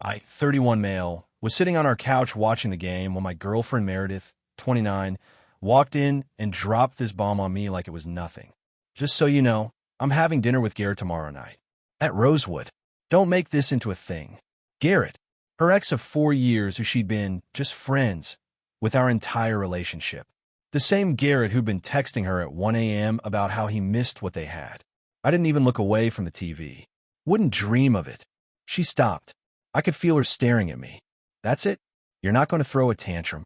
31 male, was sitting on our couch watching the game when my girlfriend Meredith, 29, walked in and dropped this bomb on me like it was nothing. Just so you know, I'm having dinner with Garrett tomorrow night. At Rosewood. Don't make this into a thing. Garrett, her ex of 4 years who she'd been just friends with our entire relationship. The same Garrett who'd been texting her at 1 a.m. about how he missed what they had. I didn't even look away from the TV. Wouldn't dream of it. She stopped. I could feel her staring at me. That's it? You're not going to throw a tantrum?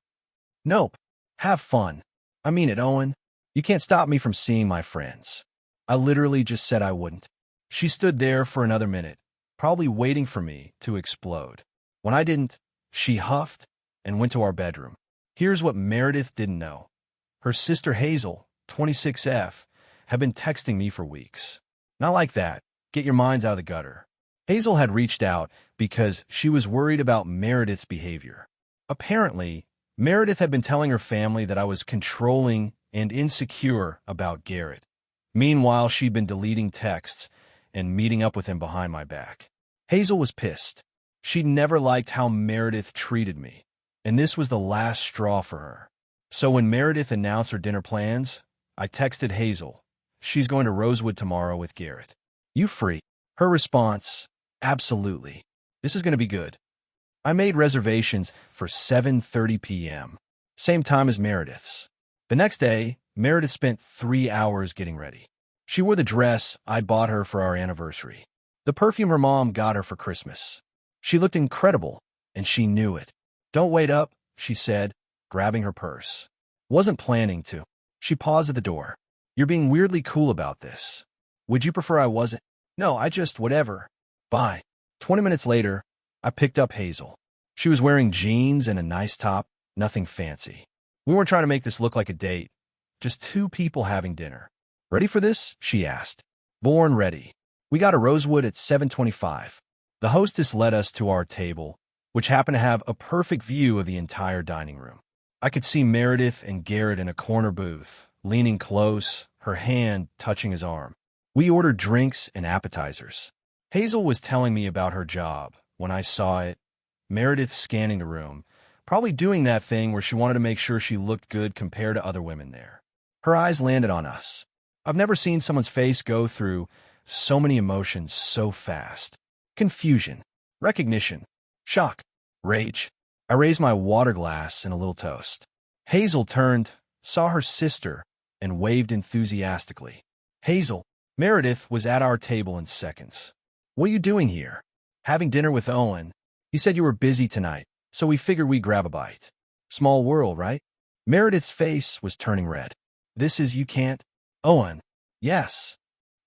Nope. Have fun. I mean it, Owen. You can't stop me from seeing my friends. I literally just said I wouldn't. She stood there for another minute, probably waiting for me to explode. When I didn't, she huffed and went to our bedroom. Here's what Meredith didn't know. Her sister Hazel, 26F, had been texting me for weeks. Not like that. Get your minds out of the gutter. Hazel had reached out because she was worried about Meredith's behavior. Apparently, Meredith had been telling her family that I was controlling and insecure about Garrett. Meanwhile, she'd been deleting texts and meeting up with him behind my back. Hazel was pissed. She'd never liked how Meredith treated me, and this was the last straw for her. So when Meredith announced her dinner plans, I texted Hazel. She's going to Rosewood tomorrow with Garrett. You free? Her response, absolutely. This is going to be good. I made reservations for 7:30 p.m., same time as Meredith's. The next day, Meredith spent 3 hours getting ready. She wore the dress I'd bought her for our anniversary, the perfume her mom got her for Christmas. She looked incredible, and she knew it. Don't wait up, she said, grabbing her purse. Wasn't planning to. She paused at the door. You're being weirdly cool about this. Would you prefer I wasn't? No, whatever. Bye. 20 minutes later, I picked up Hazel. She was wearing jeans and a nice top, nothing fancy. We weren't trying to make this look like a date, just two people having dinner. Ready for this? She asked. Born ready. We got to Rosewood at 7:25. The hostess led us to our table, which happened to have a perfect view of the entire dining room. I could see Meredith and Garrett in a corner booth, leaning close, her hand touching his arm. We ordered drinks and appetizers. Hazel was telling me about her job. When I saw it, Meredith scanning the room, probably doing that thing where she wanted to make sure she looked good compared to other women there. Her eyes landed on us. I've never seen someone's face go through so many emotions so fast. Confusion, recognition, shock, rage. I raised my water glass and a little toast. Hazel turned, saw her sister, and waved enthusiastically. Hazel, Meredith was at our table in seconds. What are you doing here? Having dinner with Owen. He said you were busy tonight, so we figured we'd grab a bite. Small world, right? Meredith's face was turning red. You can't? Owen. Yes.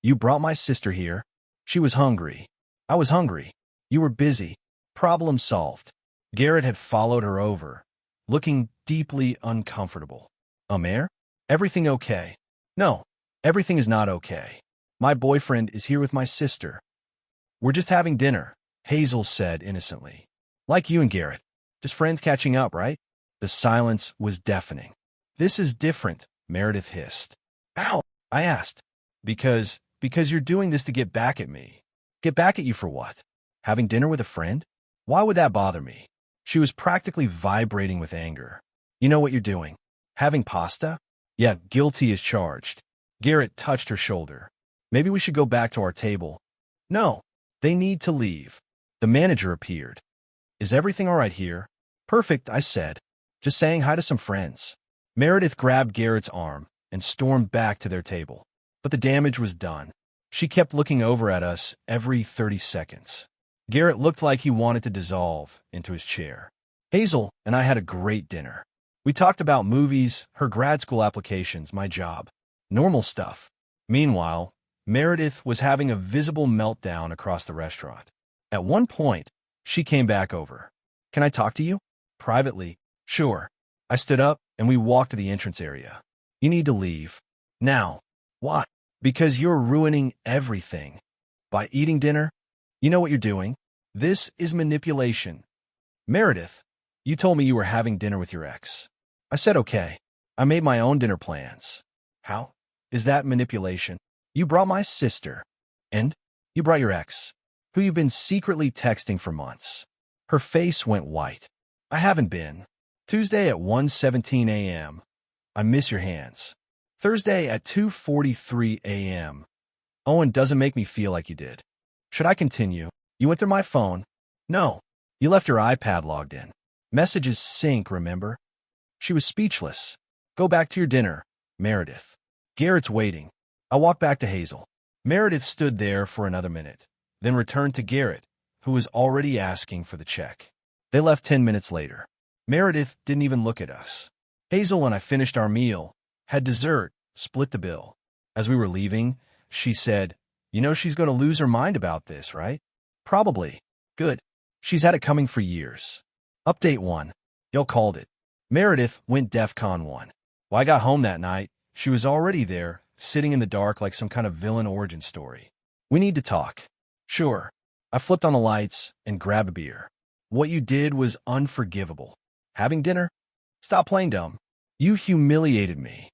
You brought my sister here. She was hungry. I was hungry. You were busy. Problem solved. Garrett had followed her over, looking deeply uncomfortable. Amer? Everything okay? No, everything is not okay. My boyfriend is here with my sister. We're just having dinner, Hazel said innocently. Like you and Garrett. Just friends catching up, right? The silence was deafening. This is different, Meredith hissed. Ow, I asked. Because you're doing this to get back at me. Get back at you for what? Having dinner with a friend? Why would that bother me? She was practically vibrating with anger. You know what you're doing? Having pasta? Yeah, guilty as charged. Garrett touched her shoulder. Maybe we should go back to our table. No, they need to leave. The manager appeared. Is everything all right here? Perfect, I said. Just saying hi to some friends. Meredith grabbed Garrett's arm and stormed back to their table. But the damage was done. She kept looking over at us every 30 seconds. Garrett looked like he wanted to dissolve into his chair. Hazel and I had a great dinner. We talked about movies, her grad school applications, my job. Normal stuff. Meanwhile, Meredith was having a visible meltdown across the restaurant. At one point, she came back over. Can I talk to you? Privately. Sure. I stood up and we walked to the entrance area. You need to leave. Now. Why? Because you're ruining everything. By eating dinner? You know what you're doing? This is manipulation. Meredith, you told me you were having dinner with your ex. I said okay. I made my own dinner plans. How? Is that manipulation? You brought my sister. And? You brought your ex, who you've been secretly texting for months. Her face went white. I haven't been. Tuesday at 1:17 a.m. I miss your hands. Thursday at 2:43 a.m. Owen doesn't make me feel like you did. Should I continue? You went through my phone? No. You left your iPad logged in. Messages sync, remember? She was speechless. Go back to your dinner, Meredith. Garrett's waiting. I walked back to Hazel. Meredith stood there for another minute, then returned to Garrett, who was already asking for the check. They left 10 minutes later. Meredith didn't even look at us. Hazel and I finished our meal, had dessert, split the bill. As we were leaving, she said, "You know she's going to lose her mind about this, right?" "Probably." "Good. She's had it coming for years." Update 1. Y'all called it. Meredith went DEFCON 1. When I got home that night, she was already there, sitting in the dark like some kind of villain origin story. "We need to talk." "Sure." I flipped on the lights and grabbed a beer. "What you did was unforgivable." "Having dinner?" "Stop playing dumb. You humiliated me."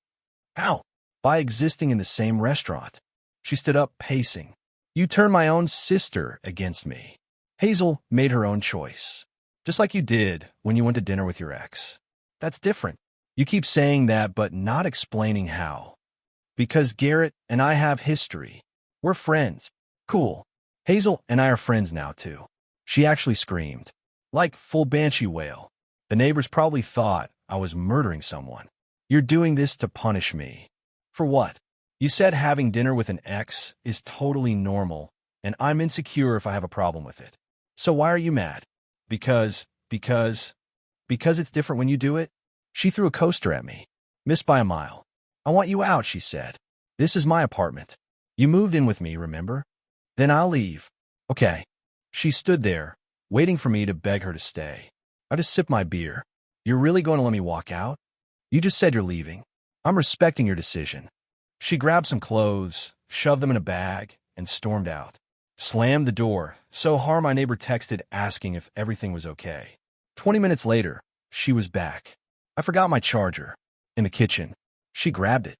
"How?" "By existing in the same restaurant." She stood up, pacing. "You turned my own sister against me." Hazel made her own choice. "Just like you did when you went to dinner with your ex." "That's different." "You keep saying that but not explaining how." "Because Garrett and I have history. We're friends." "Cool. Hazel and I are friends now, too." She actually screamed. Like full banshee wail. The neighbors probably thought I was murdering someone. "You're doing this to punish me." "For what?" "You said having dinner with an ex is totally normal, and I'm insecure if I have a problem with it. So why are you mad?" Because it's different when you do it." She threw a coaster at me. Missed by a mile. "I want you out," she said. "This is my apartment. You moved in with me, remember?" "Then I'll leave." "Okay." She stood there, waiting for me to beg her to stay. I just sipped my beer. "You're really going to let me walk out? You just said you're leaving. I'm respecting your decision." She grabbed some clothes, shoved them in a bag, and stormed out. Slammed the door, so hard my neighbor texted asking if everything was okay. 20 minutes later, she was back. "I forgot my charger." "In the kitchen." She grabbed it.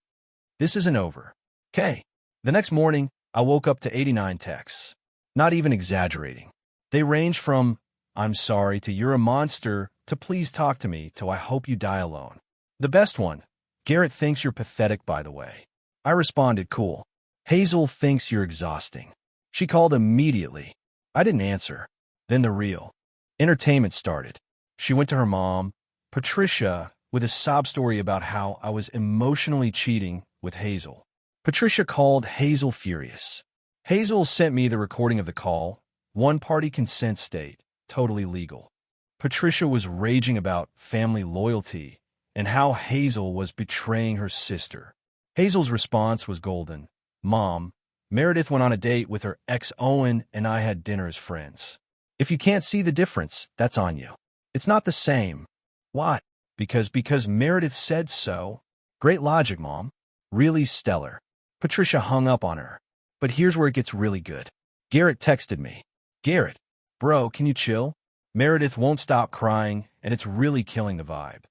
"This isn't over." "Okay." The next morning, I woke up to 89 texts. Not even exaggerating. They ranged from, "I'm sorry," to "You're a monster," to "Please talk to me," to "I hope you die alone." The best one, "Garrett thinks you're pathetic, by the way." I responded, "Cool." "Hazel thinks you're exhausting." She called immediately. I didn't answer. Then the real entertainment started. She went to her mom, Patricia, with a sob story about how I was emotionally cheating with Hazel. Patricia called Hazel furious. Hazel sent me the recording of the call, one-party consent state, totally legal. Patricia was raging about family loyalty and how Hazel was betraying her sister. Hazel's response was golden. "Mom, Meredith went on a date with her ex Owen and I had dinner as friends. If you can't see the difference, that's on you. It's not the same." "Why?" Because Meredith said so." "Great logic, Mom. Really stellar." Patricia hung up on her. But here's where it gets really good. Garrett texted me. "Garrett, bro, can you chill? Meredith won't stop crying, and it's really killing the vibe."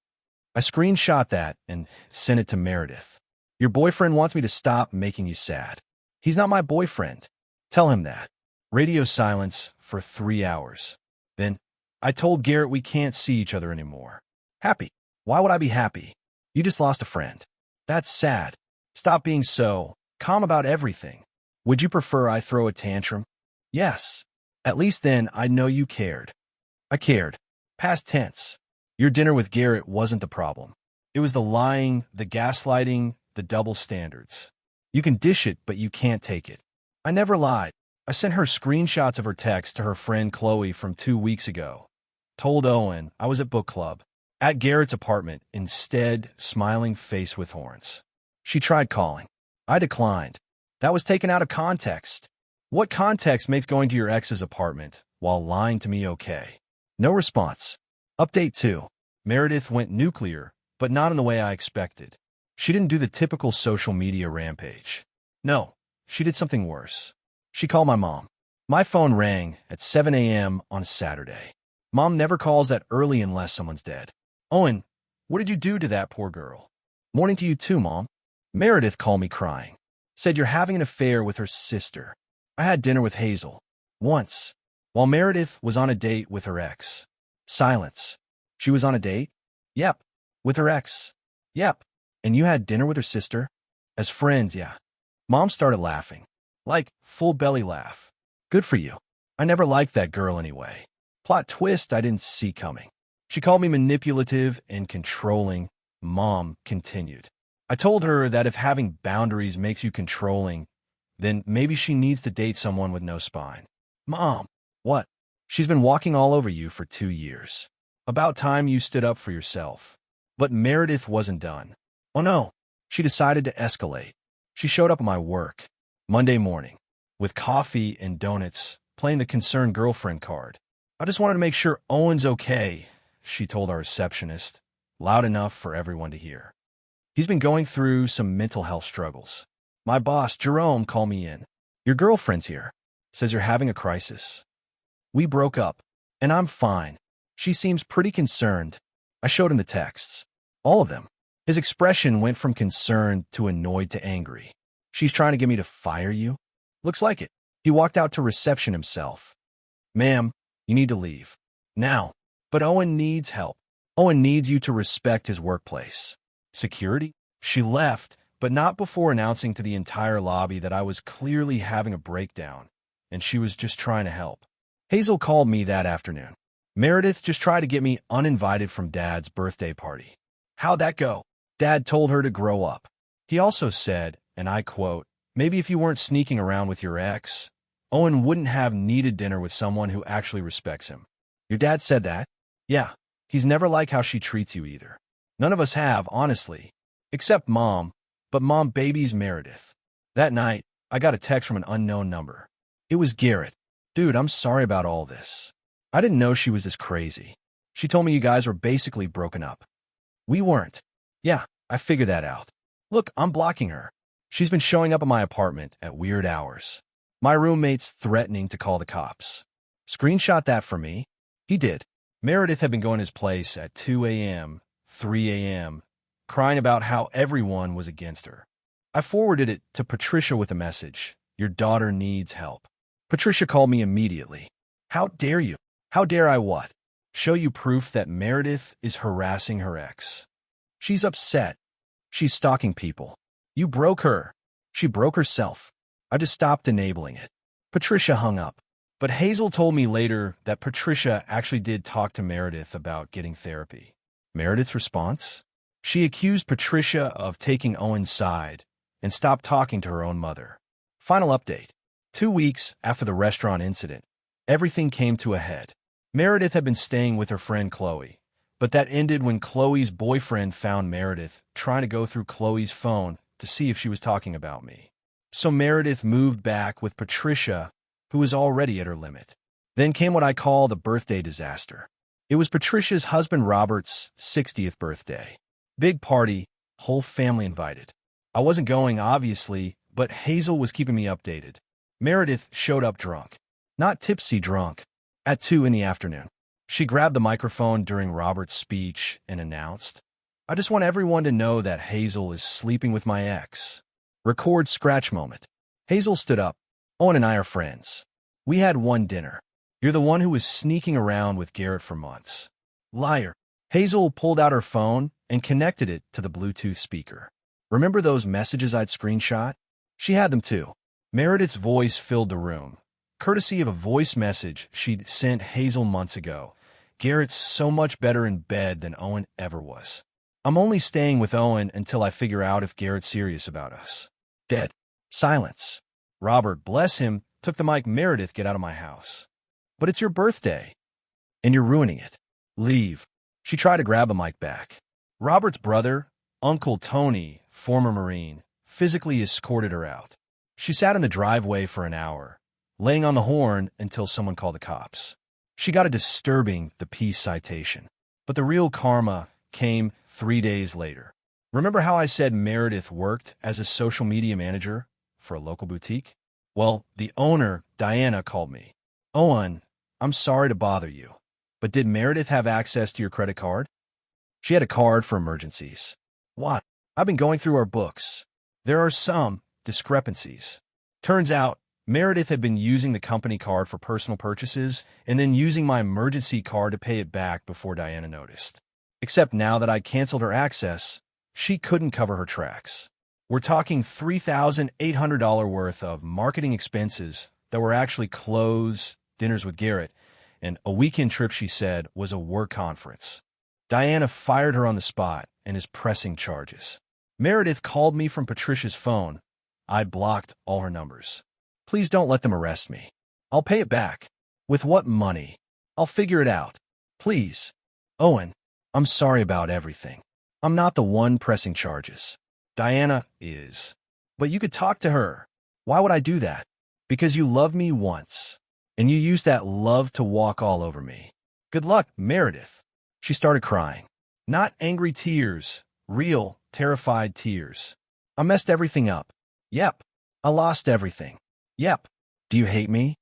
I screenshot that and sent it to Meredith. "Your boyfriend wants me to stop making you sad." "He's not my boyfriend." "Tell him that." Radio silence for 3 hours. Then, I told Garrett we can't see each other anymore. "Happy? Why would I be happy? You just lost a friend." "That's sad. Stop being so calm about everything." "Would you prefer I throw a tantrum?" "Yes. At least then I'd know you cared." I cared. Past tense. Your dinner with Garrett wasn't the problem. It was the lying, the gaslighting, the double standards. You can dish it, but you can't take it. I never lied. I sent her screenshots of her text to her friend Qley from 2 weeks ago. Told Owen I was at book club, at Garrett's apartment, instead smiling face with horns. She tried calling. I declined. That was taken out of context. What context makes going to your ex's apartment while lying to me okay? No response. Update 2. Meredith went nuclear, but not in the way I expected. She didn't do the typical social media rampage. No, she did something worse. She called my mom. My phone rang at 7 a.m. on a Saturday. Mom never calls that early unless someone's dead. "Owen, what did you do to that poor girl?" "Morning to you too, Mom." Meredith called me crying. Said you're having an affair with her sister. I had dinner with Hazel. Once. while Meredith was on a date with her ex. Silence. She was on a date? Yep. With her ex? Yep. And you had dinner with her sister? As friends, yeah. Mom started laughing. Like, full belly laugh. Good for you. I never liked that girl anyway. Plot twist I didn't see coming. She called me manipulative and controlling. Mom continued. I told her that if having boundaries makes you controlling, then maybe she needs to date someone with no spine. Mom, what? She's been walking all over you for 2 years. About time you stood up for yourself. But Meredith wasn't done. Oh no, she decided to escalate. She showed up at my work, Monday morning, with coffee and donuts, playing the concerned girlfriend card. I just wanted to make sure Owen's okay, she told our receptionist, loud enough for everyone to hear. He's been going through some mental health struggles. My boss, Jerome, called me in. Your girlfriend's here. Says you're having a crisis. We broke up, and I'm fine. She seems pretty concerned. I showed him the texts. All of them. His expression went from concerned to annoyed to angry. She's trying to get me to fire you? Looks like it. He walked out to reception himself. Ma'am, you need to leave. Now. But Owen needs help. Owen needs you to respect his workplace. Security? She left, but not before announcing to the entire lobby that I was clearly having a breakdown, and she was just trying to help. Hazel called me that afternoon. Meredith just tried to get me uninvited from Dad's birthday party. How'd that go? Dad told her to grow up. He also said, and I quote, maybe if you weren't sneaking around with your ex, Owen wouldn't have needed dinner with someone who actually respects him. Your dad said that? Yeah, he's never liked how she treats you either. None of us have, honestly. Except Mom, but Mom babies Meredith. That night, I got a text from an unknown number. It was Garrett. Dude, I'm sorry about all this. I didn't know she was this crazy. She told me you guys were basically broken up. We weren't. Yeah, I figured that out. Look, I'm blocking her. She's been showing up at my apartment at weird hours. My roommate's threatening to call the cops. Screenshot that for me. He did. Meredith had been going to his place at 2 a.m., 3 a.m., crying about how everyone was against her. I forwarded it to Patricia with a message. Your daughter needs help. Patricia called me immediately. How dare you? How dare I what? Show you proof that Meredith is harassing her ex. She's upset. She's stalking people. You broke her. She broke herself. I just stopped enabling it. Patricia hung up. But Hazel told me later that Patricia actually did talk to Meredith about getting therapy. Meredith's response? She accused Patricia of taking Owen's side and stopped talking to her own mother. Final update. 2 weeks after the restaurant incident, everything came to a head. Meredith had been staying with her friend Qley, but that ended when Chloe's boyfriend found Meredith trying to go through Chloe's phone to see if she was talking about me. So Meredith moved back with Patricia, who was already at her limit. Then came what I call the birthday disaster. It was Patricia's husband Robert's 60th birthday. Big party, whole family invited. I wasn't going, obviously, but Hazel was keeping me updated. Meredith showed up drunk. Not tipsy drunk. At 2 in the afternoon. She grabbed the microphone during Robert's speech and announced, I just want everyone to know that Hazel is sleeping with my ex. Record scratch moment. Hazel stood up. Owen and I are friends. We had one dinner. You're the one who was sneaking around with Garrett for months. Liar. Hazel pulled out her phone and connected it to the Bluetooth speaker. Remember those messages I'd screenshot? She had them too. Meredith's voice filled the room. Courtesy of a voice message she'd sent Hazel months ago. Garrett's so much better in bed than Owen ever was. I'm only staying with Owen until I figure out if Garrett's serious about us. Dead. Silence. Robert, bless him, took the mic. Meredith, get out of my house. But it's your birthday. And you're ruining it. Leave. She tried to grab the mic back. Robert's brother, Uncle Tony, former Marine, physically escorted her out. She sat in the driveway for an hour, laying on the horn until someone called the cops. She got a disturbing the peace citation. But the real karma came 3 days later. Remember how I said Meredith worked as a social media manager for a local boutique? Well, the owner, Diana, called me. Owen, I'm sorry to bother you, but did Meredith have access to your credit card? She had a card for emergencies. Why? I've been going through our books. There are some discrepancies. Turns out, Meredith had been using the company card for personal purchases and then using my emergency card to pay it back before Diana noticed. Except now that I canceled her access, she couldn't cover her tracks. We're talking $3,800 worth of marketing expenses that were actually clothes, dinners with Garrett, and a weekend trip she said was a work conference. Diana fired her on the spot and is pressing charges. Meredith called me from Patricia's phone. I blocked all her numbers. Please don't let them arrest me. I'll pay it back. With what money? I'll figure it out. Please. Owen, I'm sorry about everything. I'm not the one pressing charges. Diana is. But you could talk to her. Why would I do that? Because you loved me once, and you used that love to walk all over me. Good luck, Meredith. She started crying. Not angry tears, real, terrified tears. I messed everything up. Yep. I lost everything. Yep. Do you hate me?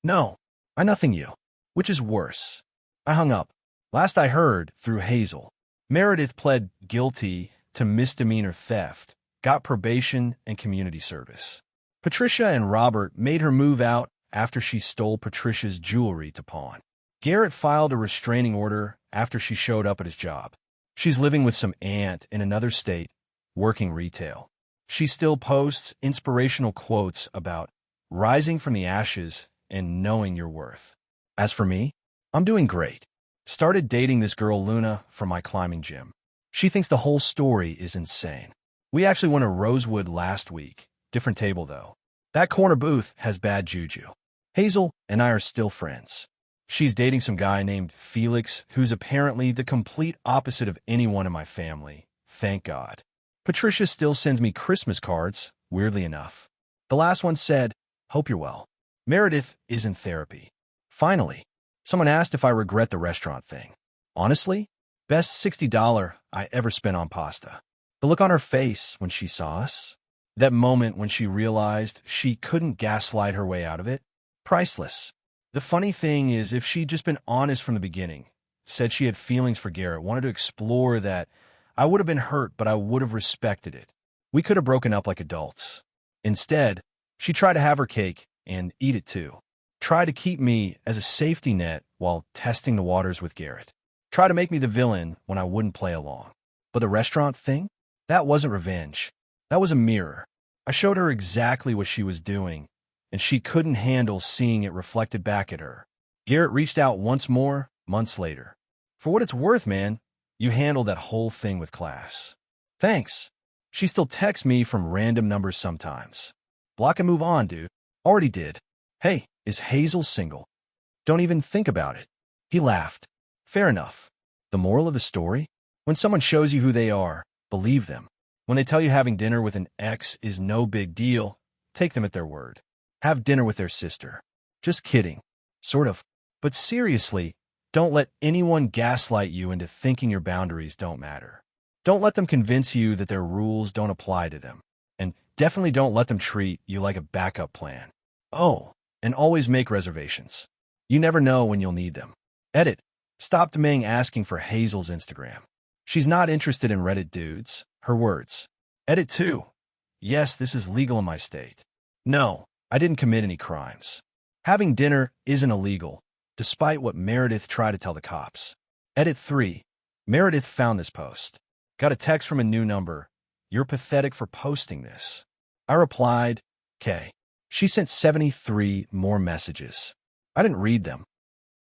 No. I nothing you. Which is worse? I hung up. Last I heard, through Hazel, Meredith pled guilty to misdemeanor theft, got probation and community service. Patricia and Robert made her move out after she stole Patricia's jewelry to pawn. Garrett filed a restraining order after she showed up at his job. She's living with some aunt in another state, working retail. She still posts inspirational quotes about rising from the ashes and knowing your worth. As for me, I'm doing great. Started dating this girl Luna from my climbing gym. She thinks the whole story is insane. We actually went to Rosewood last week. Different table, though. That corner booth has bad juju. Hazel and I are still friends. She's dating some guy named Felix, who's apparently the complete opposite of anyone in my family. Thank God. Patricia still sends me Christmas cards, weirdly enough. The last one said, "Hope you're well." Meredith is in therapy. Finally, someone asked if I regret the restaurant thing. Honestly, best $60 I ever spent on pasta. The look on her face when she saw us. That moment when she realized she couldn't gaslight her way out of it. Priceless. The funny thing is, if she'd just been honest from the beginning, said she had feelings for Garrett, wanted to explore that, I would have been hurt, but I would have respected it. We could have broken up like adults. Instead, she tried to have her cake and eat it too. Tried to keep me as a safety net while testing the waters with Garrett. Tried to make me the villain when I wouldn't play along. But the restaurant thing? That wasn't revenge. That was a mirror. I showed her exactly what she was doing, and she couldn't handle seeing it reflected back at her. Garrett reached out once more, months later. For what it's worth, man, you handled that whole thing with class. Thanks. She still texts me from random numbers sometimes. Block and move on, dude. Already did. Hey, is Hazel single? Don't even think about it. He laughed. Fair enough. The moral of the story? When someone shows you who they are, believe them. When they tell you having dinner with an ex is no big deal, take them at their word. Have dinner with their sister. Just kidding. Sort of. But seriously, don't let anyone gaslight you into thinking your boundaries don't matter. Don't let them convince you that their rules don't apply to them. And definitely don't let them treat you like a backup plan. Oh, and always make reservations. You never know when you'll need them. Edit. Stop demanding asking for Hazel's Instagram. She's not interested in Reddit dudes. Her words. Edit 2. Yes, this is legal in my state. No, I didn't commit any crimes. Having dinner isn't illegal, despite what Meredith tried to tell the cops. Edit 3. Meredith found this post. Got a text from a new number. You're pathetic for posting this. I replied, "K." She sent 73 more messages. I didn't read them.